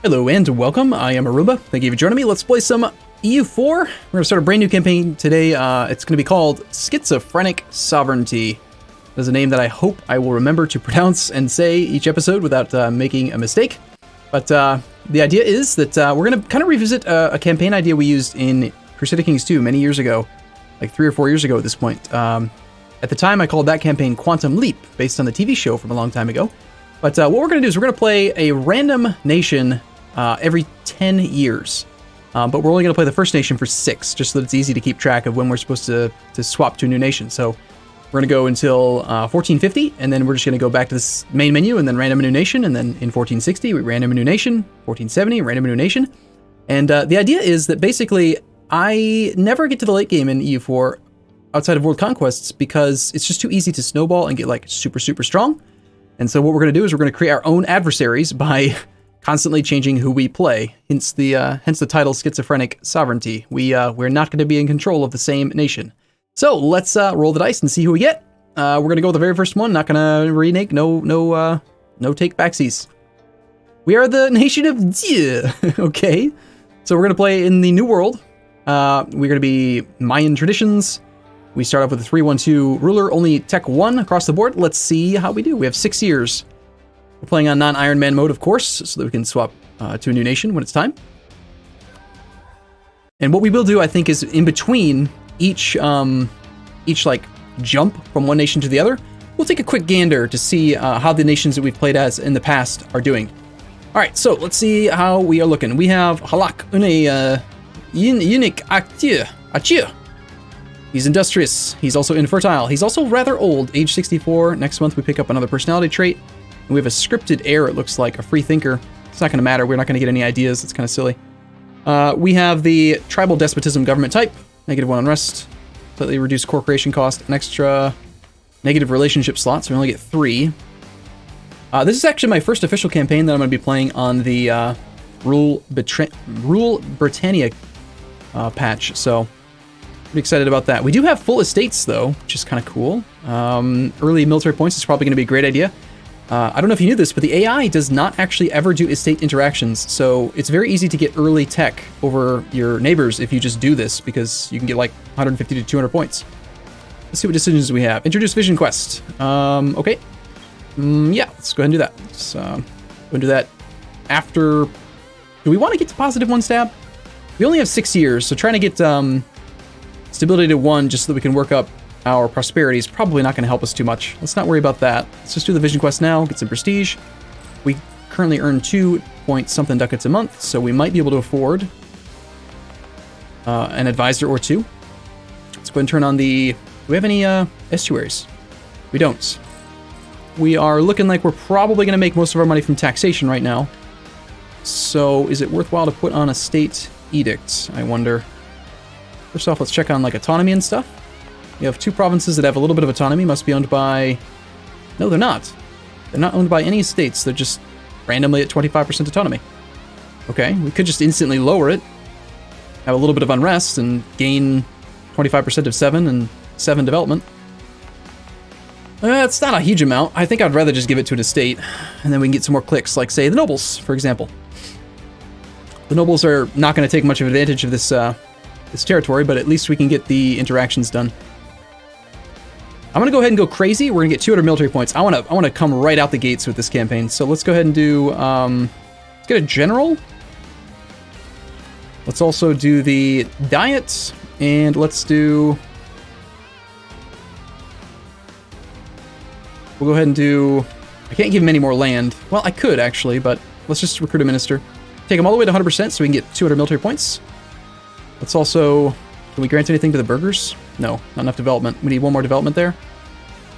Hello and welcome, I am Arumba. Thank you for joining me. Let's play some EU4. We're going to start a brand new campaign today. It's going to be called Schizophrenic Sovereignty. That's a name that I hope I will remember to pronounce and say each episode without making a mistake. But the idea is that we're going to kind of revisit a campaign idea we used in Crusader Kings 2 many years ago, like 3 or 4 years ago at this point. At the time, I called that campaign Quantum Leap, based on the TV show from a long time ago. But what we're going to do is we're going to play a random nation every 10 years. But we're only going to play the first nation for 6, just so that it's easy to keep track of when we're supposed to swap to a new nation. So we're going to go until 1450, and then we're just going to go back to this main menu, and then random a new nation, and then in 1460, we random a new nation, 1470, random a new nation. And the idea is that basically, I never get to the late game in EU4 outside of World Conquests because it's just too easy to snowball and get like super, super strong. And so what we're going to do is we're going to create our own adversaries by constantly changing who we play. Hence the title Schizophrenic Sovereignty. We're not going to be in control of the same nation. So let's roll the dice and see who we get. We're going to go with the very first one. Not going to renege. No take backsies. We are the nation of Dieu. Okay. So we're going to play in the New World. We're going to be Mayan traditions. We start off with a 3-1-2 ruler, only tech 1 across the board. Let's see how we do. We have 6 years. We're playing on non-Iron Man mode, of course, so that we can swap to a new nation when it's time. And what we will do, I think, is in between each like jump from one nation to the other, we'll take a quick gander to see how the nations that we've played as in the past are doing. All right, so let's see how we are looking. We have Halak, une unique actiu. He's industrious. He's also infertile. He's also rather old, age 64. Next month we pick up another personality trait. And we have a scripted heir, it looks like, a free thinker. It's not going to matter. We're not going to get any ideas. It's kind of silly. We have the tribal despotism government type. -1 unrest. Slightly reduced core creation cost. An extra negative relationship slot, so we only get 3. This is actually my first official campaign that I'm going to be playing on the Rule Britannia patch, so pretty excited about that. We do have full estates, though, which is kind of cool. Early military points is probably going to be a great idea. I don't know if you knew this, but the AI does not actually ever do estate interactions, so it's very easy to get early tech over your neighbors if you just do this, because you can get like 150 to 200 points. Let's see what decisions we have. Introduce Vision Quest. Okay. Yeah, let's go ahead and do that. Let's go and do that after... Do we want to get to +1 stab? We only have 6 years, so trying to get stability to 1 just so that we can work up our prosperity is probably not going to help us too much. Let's not worry about that. Let's just do the Vision Quest now, get some prestige. We currently earn 2-point-something ducats a month, so we might be able to afford an advisor or 2. Let's go ahead and turn on the... Do we have any estuaries? We don't. We are looking like we're probably going to make most of our money from taxation right now. So is it worthwhile to put on a state edict, I wonder? First off, let's check on like autonomy and stuff. We have 2 provinces that have a little bit of autonomy, must be owned by... No, they're not. They're not owned by any states, they're just randomly at 25% autonomy. Okay, we could just instantly lower it, have a little bit of unrest, and gain 25% of 7 and 7 development. It's not a huge amount. I think I'd rather just give it to an estate, and then we can get some more clicks, like, say, the nobles, for example. The nobles are not going to take much of advantage of this this territory, but at least we can get the interactions done. I'm going to go ahead and go crazy. We're going to get 200 military points. I want to come right out the gates with this campaign. So let's go ahead and do... let's get a general. Let's also do the diet. And let's do... We'll go ahead and do... I can't give him any more land. Well, I could, actually, but let's just recruit a minister. Take him all the way to 100% so we can get 200 military points. Let's also... Can we grant anything to the burghers? No, not enough development. We need 1 more development there.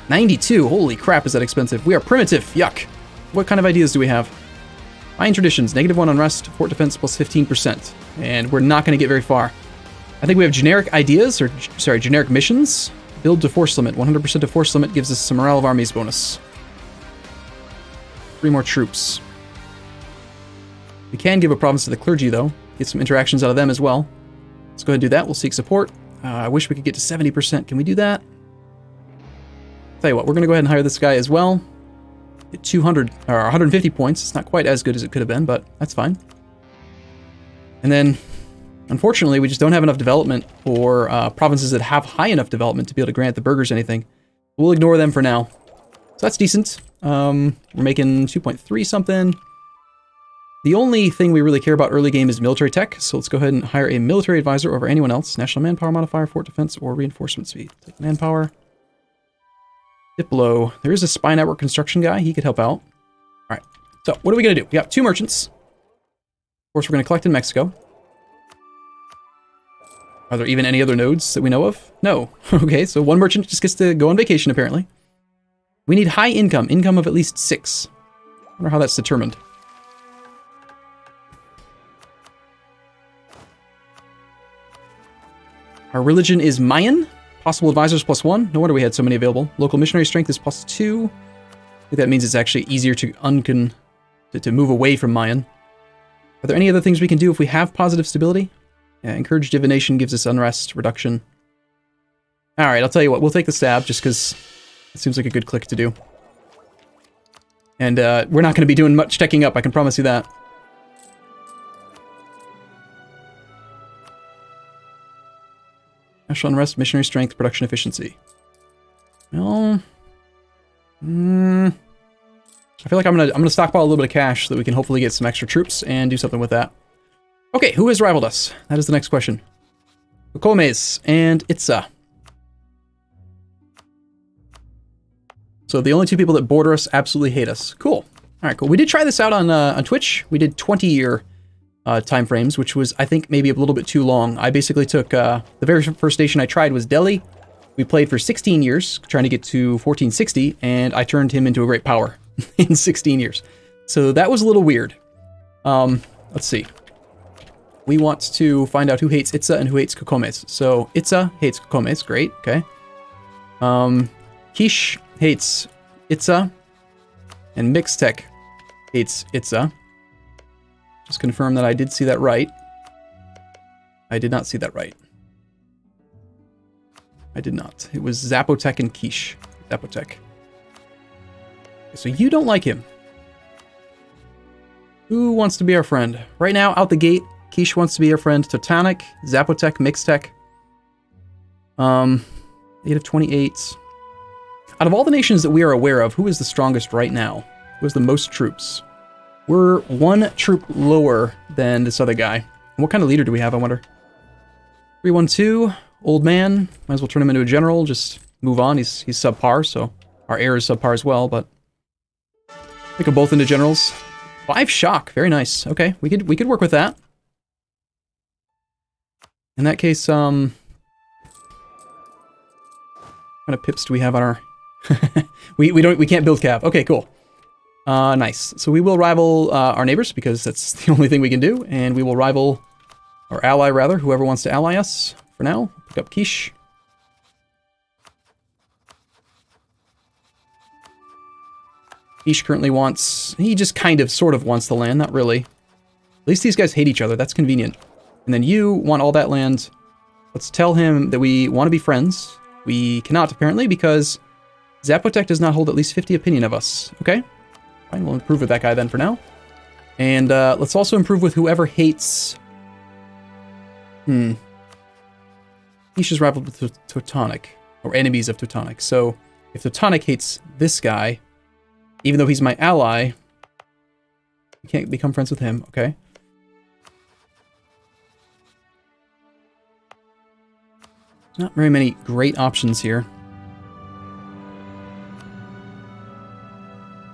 92. Holy crap, is that expensive. We are primitive. Yuck. What kind of ideas do we have? Mayan traditions. -1 unrest. Fort defense plus 15%. And we're not going to get very far. I think we have generic ideas, or sorry, generic missions. Build to force limit. 100% to force limit gives us some morale of armies bonus. 3 more troops. We can give a province to the clergy, though. Get some interactions out of them as well. Let's go ahead and do that. We'll seek support. I wish we could get to 70%. Can we do that? Tell you what, we're going to go ahead and hire this guy as well. Get 200 or 150 points. It's not quite as good as it could have been, but that's fine. And then, unfortunately, we just don't have enough development or provinces that have high enough development to be able to grant the burghers anything. We'll ignore them for now. So that's decent. We're making 2.3 something. The only thing we really care about early game is military tech, so let's go ahead and hire a military advisor over anyone else. National manpower modifier, fort defense, or reinforcement speed. Take manpower. Diplo. There is a spy network construction guy. He could help out. All right. So what are we going to do? We got 2 merchants. Of course, we're going to collect in Mexico. Are there even any other nodes that we know of? No. Okay, so 1 merchant just gets to go on vacation, apparently. We need high income. Income of at least 6. I wonder how that's determined. Our religion is Mayan. Possible advisors +1. No wonder we had so many available. Local missionary strength is +2. I think that means it's actually easier to move away from Mayan. Are there any other things we can do if we have positive stability? Yeah, encourage divination gives us unrest reduction. All right, I'll tell you what. We'll take the stab just because it seems like a good click to do. And we're not going to be doing much teching up. I can promise you that. National unrest, missionary strength, production efficiency. Well, I feel like I'm gonna stockpile a little bit of cash so that we can hopefully get some extra troops and do something with that. Okay, who has rivaled us? That is the next question. Cocomes and Itza. So the only 2 people that border us absolutely hate us. Cool. All right, cool. We did try this out on Twitch. We did 20-year time frames, which was, I think, maybe a little bit too long. I basically took, the very first station I tried was Delhi. We played for 16 years, trying to get to 1460, and I turned him into a great power in 16 years. So that was a little weird. Let's see. We want to find out who hates Itza and who hates Cocomes. So Itza hates Cocomes, great, okay. Kish hates Itza, and Mixtech hates Itza. Just confirm that I did see that right. I did not see that right. I did not. It was Zapotec and Quiche. Zapotec. Okay, so you don't like him. Who wants to be our friend? Right now, out the gate, Quiche wants to be our friend. Teutonic, Zapotec, Mixtech. 8 of 28. Out of all the nations that we are aware of, who is the strongest right now? Who has the most troops? We're 1 troop lower than this other guy. What kind of leader do we have, I wonder? 312, old man. Might as well turn him into a general, just move on. He's subpar, so our heir is subpar as well, but make them both into generals. 5 shock, very nice. Okay, we could work with that. In that case, what kind of pips do we have on our we can't build cap. Okay, cool. Nice. So we will rival our neighbors because that's the only thing we can do, and we will rival our ally, rather, whoever wants to ally us. For now, pick up Quiche. Quiche currently wants, he just kind of sort of wants the land, not really. At least these guys hate each other, that's convenient. And then you want all that land. Let's tell him that we want to be friends. We cannot, apparently, because Zapotec does not hold at least 50 opinion of us. Okay? Fine, we'll improve with that guy then for now. And let's also improve with whoever hates... Quiche is rivaled with Teutonic, or enemies of Teutonic. So if Teutonic hates this guy, even though he's my ally, we can't become friends with him. Okay. Not very many great options here.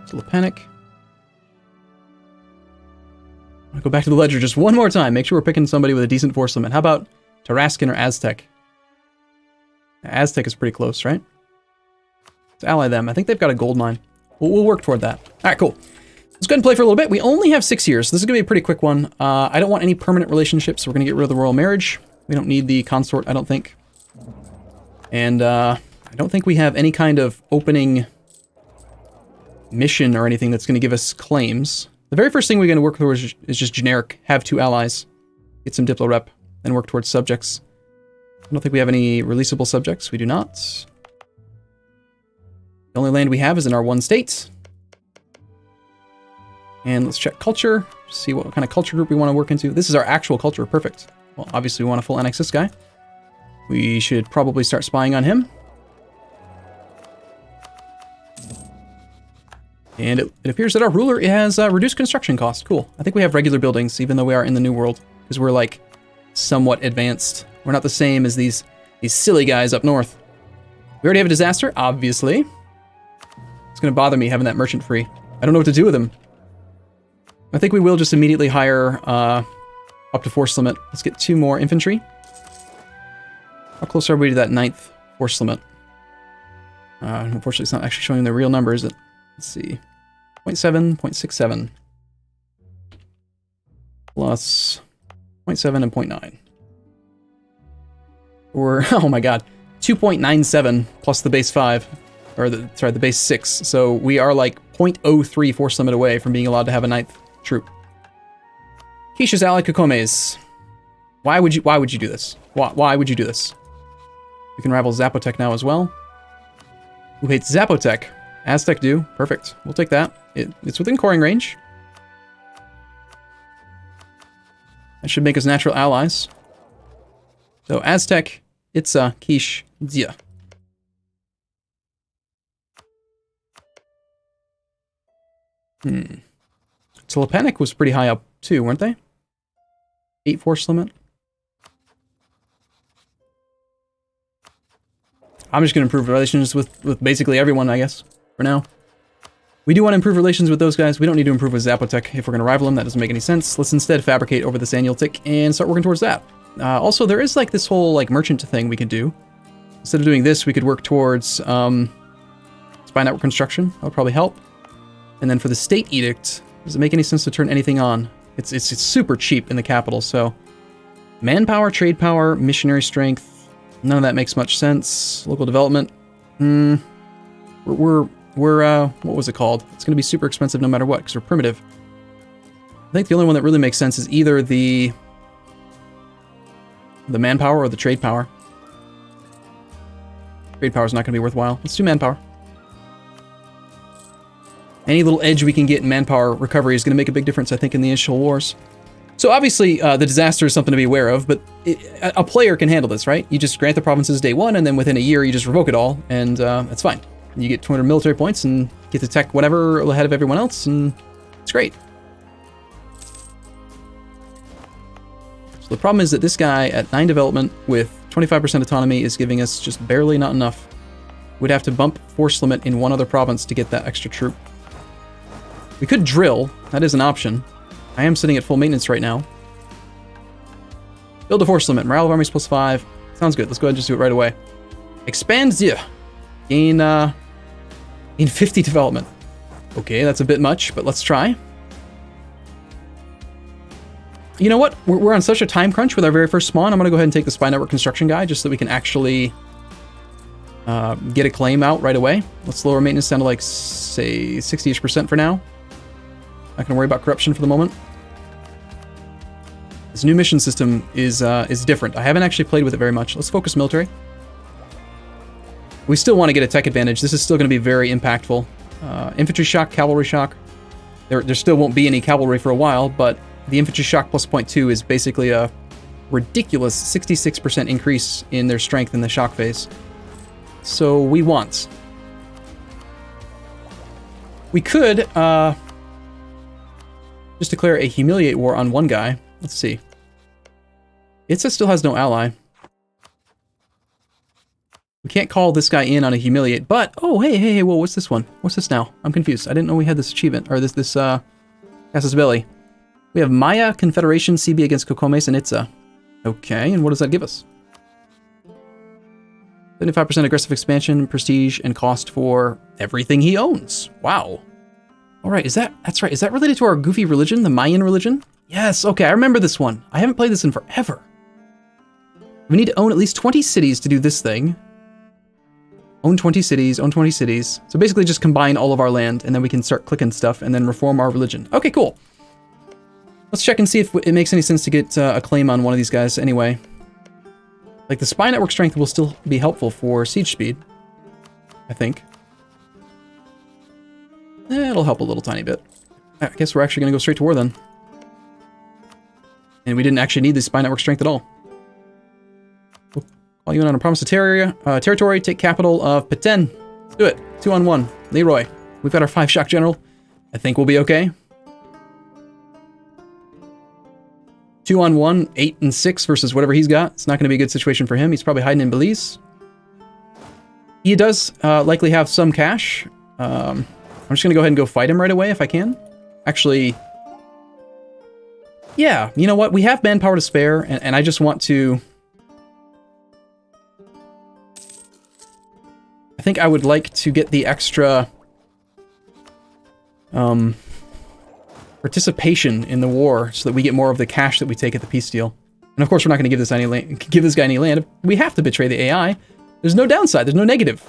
Still a panic. I'll go back to the ledger just one more time. Make sure we're picking somebody with a decent force limit. How about Tarascan or Aztec? Aztec is pretty close, right? Let's ally them. I think they've got a gold mine. We'll work toward that. All right, cool. Let's go ahead and play for a little bit. We only have 6 years, so this is going to be a pretty quick one. I don't want any permanent relationships, so we're going to get rid of the royal marriage. We don't need the consort, I don't think. And I don't think we have any kind of opening mission or anything that's going to give us claims. The very first thing we're going to work towards is just generic, have 2 allies, get some Diplo rep, and work towards subjects. I don't think we have any releasable subjects. We do not. The only land we have is in our 1 state. And let's check culture, see what kind of culture group we want to work into. This is our actual culture, perfect. Well, obviously we want to full annex this guy. We should probably start spying on him. And it appears that our ruler has reduced construction cost. Cool. I think we have regular buildings, even though we are in the New World, because we're like somewhat advanced. We're not the same as these silly guys up north. We already have a disaster, obviously. It's going to bother me having that merchant free. I don't know what to do with him. I think we will just immediately hire up to force limit. Let's get 2 more infantry. How close are we to that 9th force limit? Unfortunately, it's not actually showing the real number, is it? Let's see. 0.7, 0.67. Plus 0.7 and 0.9. Or, oh my god, 2.97 plus the base 5. Or, the base 6. So we are like 0.03 force limit away from being allowed to have a 9th troop. Kisha's ally Kokomes. Why would you do this? Why would you do this? We can rival Zapotec now as well. Who hates Zapotec? Aztec do. Perfect. We'll take that. It's within coring range. That should make us natural allies. So Aztec, Itza, Kish, Zia. Telepanic was pretty high up too, weren't they? 8 force limit. I'm just going to improve relations with basically everyone, I guess, for now. We do want to improve relations with those guys. We don't need to improve with Zapotec if we're going to rival them. That doesn't make any sense. Let's instead fabricate over this annual tick and start working towards that. Also, there is like this whole like merchant thing we could do. Instead of doing this, we could work towards spy network construction. That would probably help. And then for the state edict, does it make any sense to turn anything on? It's super cheap in the capital, so manpower, trade power, missionary strength. None of that makes much sense. Local development. We're what was it called? It's going to be super expensive no matter what, because we're primitive. I think the only one that really makes sense is either the manpower or the trade power. Trade power is not going to be worthwhile. Let's do manpower. Any little edge we can get in manpower recovery is going to make a big difference, I think, in the initial wars. So obviously, the disaster is something to be aware of, but a player can handle this, right? You just grant the provinces day 1, and then within a year, you just revoke it all, and that's fine. You get 200 military points and get to tech whatever ahead of everyone else, and it's great. So the problem is that this guy at 9 development with 25% autonomy is giving us just barely not enough. We'd have to bump force limit in one other province to get that extra troop. We could drill. That is an option. I am sitting at full maintenance right now. Build a force limit. Morale of armies plus 5. Sounds good. Let's go ahead and just do it right away. Expand Zia. Gain 50 development. Okay, that's a bit much, but let's try. You know what? We're on such a time crunch with our very first spawn. I'm going to go ahead and take the spy network construction guy just so that we can actually get a claim out right away. Let's lower maintenance down to like, say, 60-ish% for now. Not going to worry about corruption for the moment. This new mission system is different. I haven't actually played with it very much. Let's focus military. We still want to get a tech advantage. This is still going to be very impactful. Infantry shock, cavalry shock. There still won't be any cavalry for a while, but the infantry shock plus 0.2 is basically a ridiculous 66% increase in their strength in the shock phase. So we want. We could just declare a humiliate war on one guy. Let's see. Itza still has no ally. We can't call this guy in on a humiliate, but oh hey, whoa, what's this one? What's this now? I'm confused. I didn't know we had this achievement or this Casus Belli. We have Maya Confederation CB against Kokomes and Itza. Okay, and what does that give us? 75% aggressive expansion, prestige, and cost for everything he owns. Wow. All right, that's right. Is that related to our goofy religion, the Mayan religion? Yes, okay, I remember this one. I haven't played this in forever. We need to own at least 20 cities to do this thing. Own 20 cities, own 20 cities. So basically just combine all of our land, and then we can start clicking stuff, and then reform our religion. Okay, cool. Let's check and see if it makes any sense to get a claim on one of these guys anyway. Like, the spy network strength will still be helpful for siege speed, I think. It'll help a little tiny bit. I guess we're actually going to go straight to war then. And we didn't actually need the spy network strength at all. We'll call you in on a promise of territory. Take capital of Peten. Let's do it. 2-on-1. Leroy. We've got our 5-shock general. I think we'll be okay. 2-on-1, 8 and 6 versus whatever he's got. It's not going to be a good situation for him. He's probably hiding in Belize. He does likely have some cash. I'm just going to go ahead and go fight him right away if I can. Actually, yeah, you know what? We have manpower to spare, and I just want to... I think I would like to get the extra participation in the war so that we get more of the cash that we take at the peace deal. And of course, we're not going to give this guy any land. We have to betray the AI. There's no downside. There's no negative.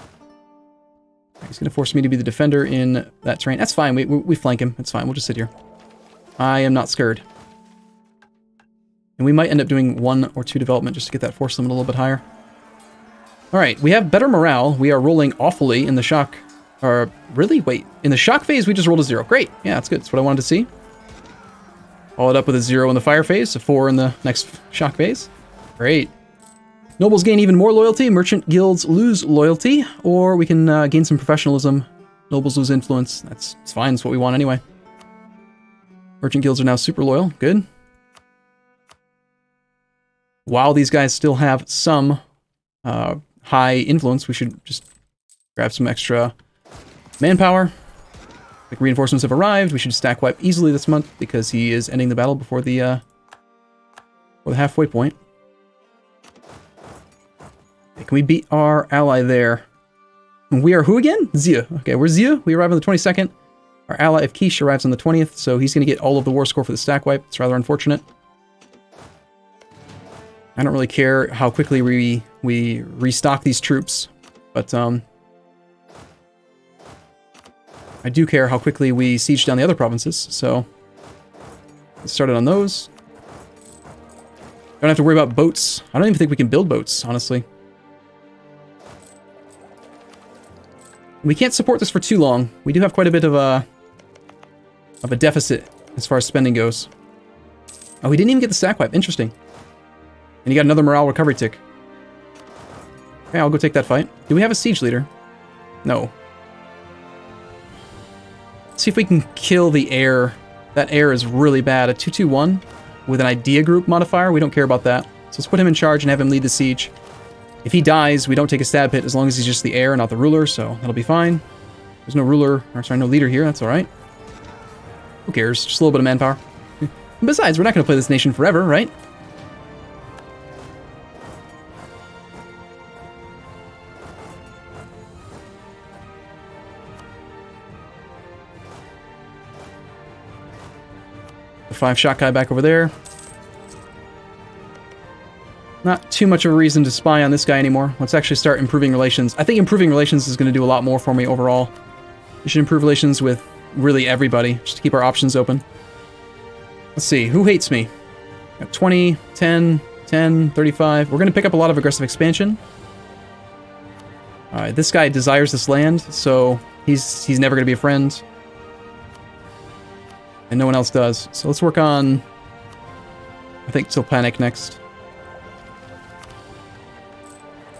He's going to force me to be the defender in that terrain. That's fine. We flank him. It's fine. We'll just sit here. I am not scared. And we might end up doing 1 or 2 development just to get that force limit a little bit higher. All right, we have better morale. We are rolling awfully in the shock. Or, really? Wait, in the shock phase, we just rolled a 0. Great. Yeah, that's good. That's what I wanted to see. Followed up with a 0 in the fire phase, a 4 in the next shock phase. Great. Nobles gain even more loyalty. Merchant guilds lose loyalty. Or we can gain some professionalism. Nobles lose influence. It's fine. It's what we want anyway. Merchant guilds are now super loyal. Good. While these guys still have some high influence, we should just grab some extra manpower. Like reinforcements have arrived. We should stack wipe easily this month because he is ending the battle before the halfway point. Okay, can we beat our ally there? And we are who again? Zia. Okay, we're Zia. We arrive on the 22nd. Our ally of Quiche arrives on the 20th, so he's going to get all of the war score for the stack wipe. It's rather unfortunate. I don't really care how quickly we restock these troops, but I do care how quickly we siege down the other provinces, so let's start it on those. Don't have to worry about boats. I don't even think we can build boats, honestly. We can't support this for too long. We do have quite a bit of a deficit as far as spending goes. Oh, we didn't even get the stack wipe. Interesting. And you got another morale recovery tick. Okay, I'll go take that fight. Do we have a siege leader? No. Let's see if we can kill the air. That air is really bad. A 2-2-1 with an idea group modifier. We don't care about that. So let's put him in charge and have him lead the siege. If he dies, we don't take a stab hit as long as he's just the heir, not the ruler, so that'll be fine. There's no ruler, or sorry, no leader here. That's all right. Who cares? Just a little bit of manpower. And besides, we're not going to play this nation forever, right? The 5-shot guy back over there. Not too much of a reason to spy on this guy anymore. Let's actually start improving relations. I think improving relations is going to do a lot more for me overall. We should improve relations with really everybody, just to keep our options open. Let's see, who hates me? Got 20, 10, 10, 35. We're going to pick up a lot of aggressive expansion. Alright, this guy desires this land, so he's never going to be a friend. And no one else does. So let's work on, I think, Tilpanic next.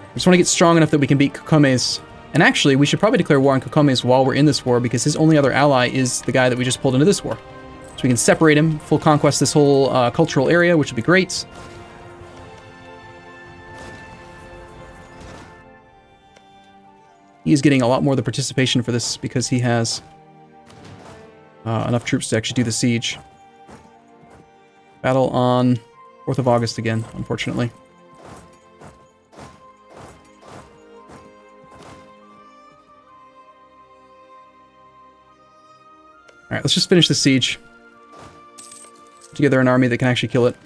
I just want to get strong enough that we can beat Kokomes. And actually, we should probably declare war on Kokomes while we're in this war, because his only other ally is the guy that we just pulled into this war. So we can separate him, full conquest this whole cultural area, which would be great. He is getting a lot more of the participation for this because he has enough troops to actually do the siege. Battle on 4th of August again, unfortunately. Alright, let's just finish the siege. Put together an army that can actually kill it.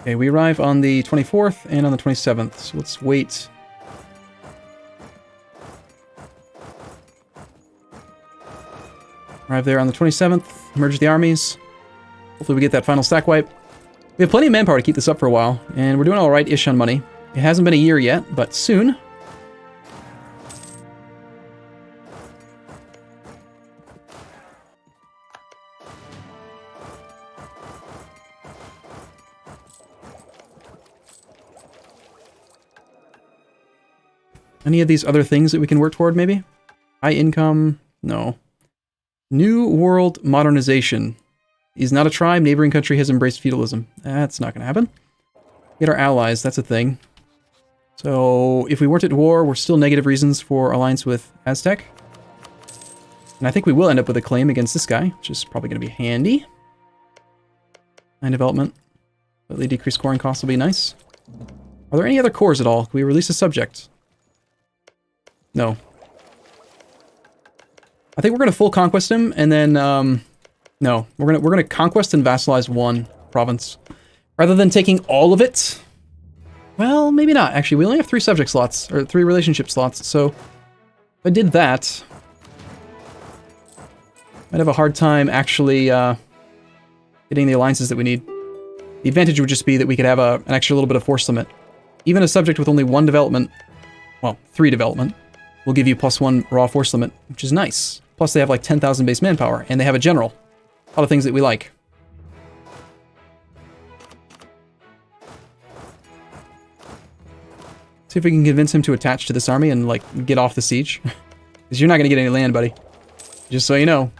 Okay, we arrive on the 24th and on the 27th, so let's wait. Arrive there on the 27th, merge the armies. Hopefully we get that final stack wipe. We have plenty of manpower to keep this up for a while, and we're doing alright-ish on money. It hasn't been a year yet, but soon. Any of these other things that we can work toward, maybe? High income? No. New World Modernization. Is not a tribe. Neighboring country has embraced feudalism. That's not going to happen. Get our allies. That's a thing. So, if we weren't at war, we're still negative reasons for alliance with Aztec. And I think we will end up with a claim against this guy, which is probably going to be handy. 9 development. Slightly decreased scoring costs will be nice. Are there any other cores at all? Can we release a subject? No. I think we're going to full conquest him, and then, no. We're gonna conquest and vassalize one province. Rather than taking all of it. Well, maybe not, actually. We only have 3 subject slots, or 3 relationship slots, so if I did that, I'd have a hard time actually getting the alliances that we need. The advantage would just be that we could have an extra little bit of force limit. Even a subject with only 1 development, well, 3 development, will give you +1 raw force limit, which is nice. Plus they have like 10,000 base manpower, and they have a general. A lot of things that we like. See if we can convince him to attach to this army and, like, get off the siege. Because you're not going to get any land, buddy. Just so you know.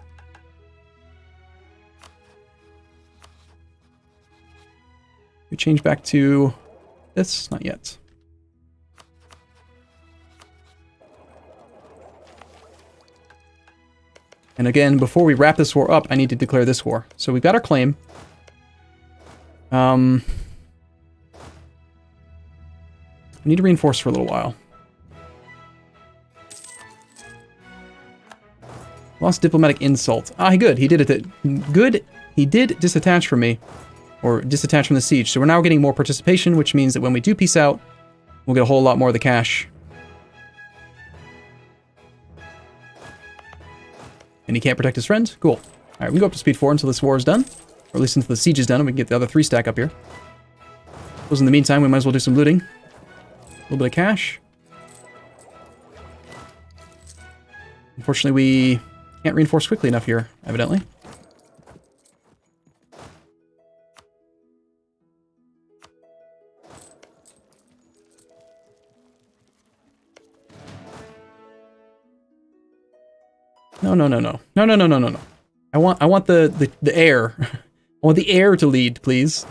We change back to this? Not yet. And again, before we wrap this war up, I need to declare this war. So we've got our claim. I need to reinforce for a little while. Lost diplomatic insult. Ah, good. He did it. Good. He did disattach from me. Or disattach from the siege. So we're now getting more participation, which means that when we do peace out, we'll get a whole lot more of the cash. And he can't protect his friend? Cool. Alright, we can go up to speed 4 until this war is done. Or at least until the siege is done, and we can get the other 3 stack up here. Suppose in the meantime, we might as well do some looting. A little bit of cash. Unfortunately, we can't reinforce quickly enough here, evidently. No. No. I want the heir. I want the heir to lead, please.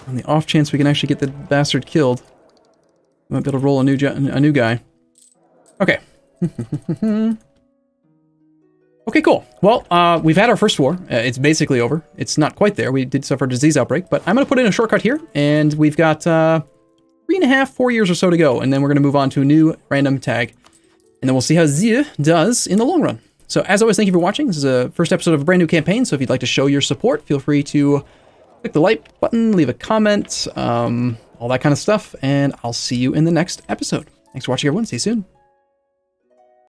On the off chance we can actually get the bastard killed, we might be able to roll a new guy. Okay. Okay, cool. Well, we've had our first war. It's basically over. It's not quite there. We did suffer a disease outbreak, but I'm going to put in a shortcut here, and we've got 3.5, 4 years or so to go, and then we're going to move on to a new random tag, and then we'll see how Z does in the long run. So, as always, thank you for watching. This is a first episode of a brand new campaign, so if you'd like to show your support, feel free to click the like button, leave a comment, all that kind of stuff, and I'll see you in the next episode. Thanks for watching, everyone. See you soon.